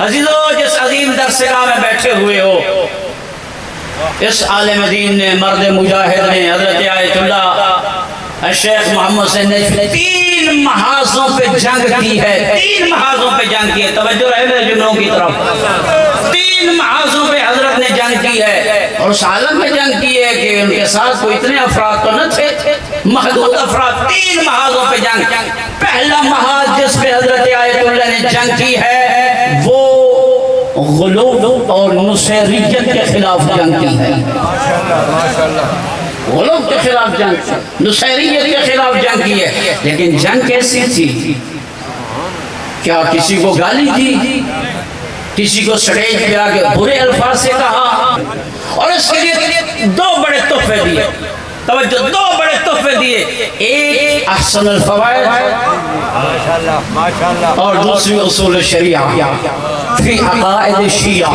عزیزو جس عظیم درسگاہ میں بیٹھے ہوئے ہو، اس عالم دین نے، مرد مجاہد نے، حضرت آیت اللہ الشیخ محمد حسین نجفی 3 محاذوں پہ جنگ کی ہے، 3 محاذوں پہ جنگ کی ہے، توجہ رہے میرے جملوں کی طرف، 3 محاذوں پہ حضرت نے جنگ کی ہے، اور اس عالم میں جنگ کی ہے کہ ان کے ساتھ کوئی اتنے افراد تو نہ تھے، محدود افراد، 3 محاذوں پہ جنگ۔ پہلا محاذ جس پہ حضرت آیت اللہ نے جنگ کی ہے وہ غلو اور نصیریت کے خلاف جنگ کی ہے، غلو کے خلاف جنگ، نصیریت کے خلاف جنگ کی ہے۔ لیکن جنگ کیسی تھی؟ کیا کسی کو گالی دی، کسی کو سٹیج پہ آ کے برے الفاظ سے کہا، اور اس کے لیے 2 بڑے تحفے دیے، توجہ، 2 بڑے تحفے دیے، ایک احسن الفوائد اور دوسری اصول شریعہ فی عقائد شیعہ۔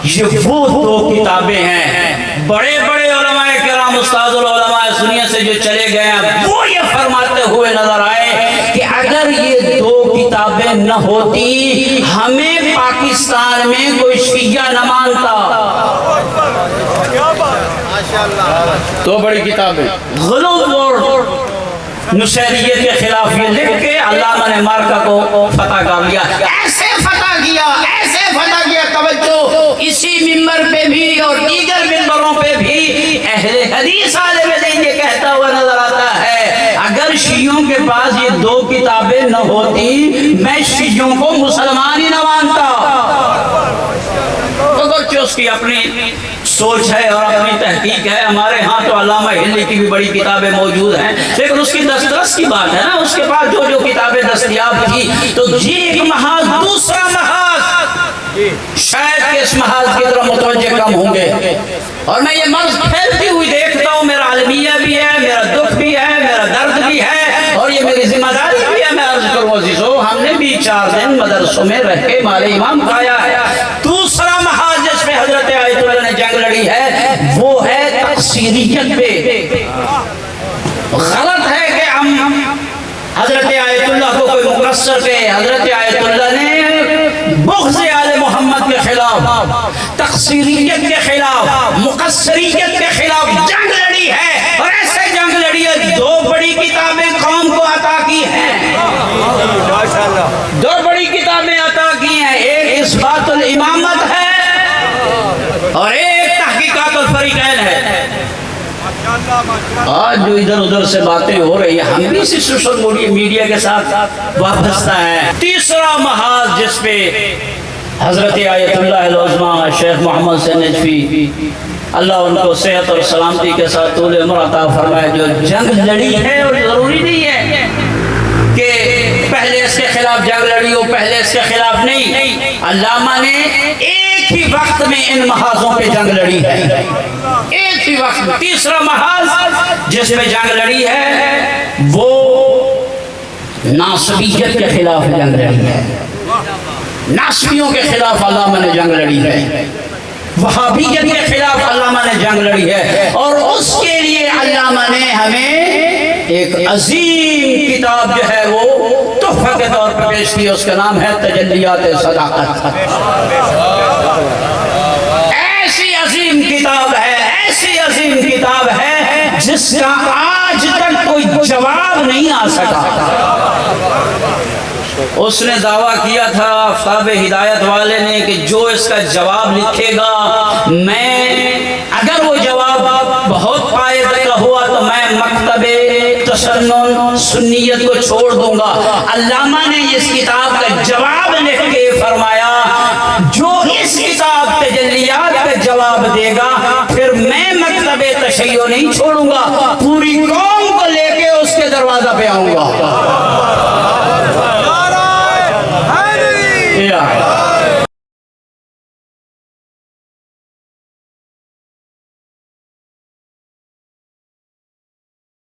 یہ وہ 2 کتابیں ہیں، بڑے بڑے علماء کرام، استاد العلماء سنیہ سے جو چلے گئے ہیں، وہ یہ فرماتے ہوئے نظر آئے کہ اگر یہ 2 کتابیں نہ ہوتی ہمیں پاکستان میں کوئی شیعہ نہ مانتا۔ 2 بڑی کتابیں، غلو اور نصیریت کے خلاف، یہ لکھ کے علامہ نے مارکا کو فتح کر لیا، ایسے فتح کیا، ایسے فتح کیا، توجہ، اسی ممبر پہ بھی اور دیگر ممبروں پہ بھی اہل حدیث عالم دین یہ کہتا ہوا نظر آتا ہے اگر شیعوں کے پاس یہ 2 کتابیں نہ ہوتی میں شیعوں کو مسلمان ہی نہ مانتا۔ اگرچہ اس کی اپنی سوچ ہے اور اپنی تحقیق ہے، ہمارے ہاں تو علامہ ہلی کی بھی بڑی کتابیں موجود ہیں، لیکن اس کی دسترس کی بات ہے نا، اس کے پاس جو کتابیں دستیاب تھی۔ تو یہ ایک محاذ، دوسرا محاذ، شاید کہ اس محاذ کی طرف متوجہ کم ہوں گے، اور میں یہ مرض پھیلتی ہوئی دیکھتا ہوں، میرا عالمیہ بھی ہے، میرا دکھ بھی ہے، میرا درد بھی ہے، اور یہ میری ذمہ داری بھی ہے۔ میں عرض کروں عزیزو، ہم نے بھی 4 دن مدرسوں میں رہ کے مال امام کھایا ہے۔ دوسرا محاذ جس پہ حضرت آیت اللہ نے جنگ لڑی ہے وہ ہے تقصیریت پہ۔ غلط ہے کہ ہم حضرت آیت اللہ کو کوئی مقصر کہ حضرت آیت اللہ نے بغض آل محمد کے خلاف، تقصیریت کے خلاف، مقصریت کے خلاف جنگ لڑی ہے، اور ایسے جنگ لڑی ہے 2 بڑی کتابیں قوم کو عطا کی ہیں، 2 بڑی کتابیں عطا کی ہیں، ایک اثبات الامامت ہے اور ایک تحقیقات الفریقین ہے۔ آج جو ادھر ادھر سے باتیں ہو رہی ہیں، ہم بھی اسی سوشل میڈیا کے ساتھ وابستہ ہیں۔ تیسرا محاذ جس پہ حضرت آیت اللہ العظمہ شیخ محمد حسین نجفی اللہ ان کو صحت اور سلامتی کے ساتھ طول عمر عطا فرمائے، جو جنگ لڑی ہے، اور ضروری نہیں ہے کہ پہلے اس کے خلاف جنگ لڑی ہو، پہلے اس کے خلاف نہیں، علامہ نے ایک ہی وقت میں ان محاذوں پہ جنگ لڑی ہے، ایک ہی وقت میں۔ تیسرا محاذ جس میں جنگ لڑی ہے وہ ناصبیت کے خلاف جنگ لڑی ہے، ناصبیوں کے خلاف علامہ نے جنگ لڑی ہے، وہابیت کے خلاف علامہ نے جنگ لڑی ہے، اور اس کے لیے علامہ نے ہمیں ایک عظیم کتاب جو ہے وہ تحفہ کے طور پر پیش کی، اس کا نام ہے تجلیات صداقت۔ ایسی عظیم کتاب ہے، ایسی عظیم کتاب ہے جس کا آج تک کوئی جواب نہیں آ سکا۔ اس نے دعویٰ کیا تھا آفتاب ہدایت والے نے کہ جو اس کا جواب لکھے گا، میں اگر وہ جواب بہت پائے کا ہوا تو میں مکتب تسنن سنیت کو چھوڑ دوں گا۔ علامہ نے اس کتاب کا جواب لکھ کے فرمایا جو اس کتاب تجلیات کا جواب دے گا پھر میں مکتب تشیع نہیں چھوڑوں گا، پوری قوم کو لے کے اس کے دروازہ پہ آؤں گا۔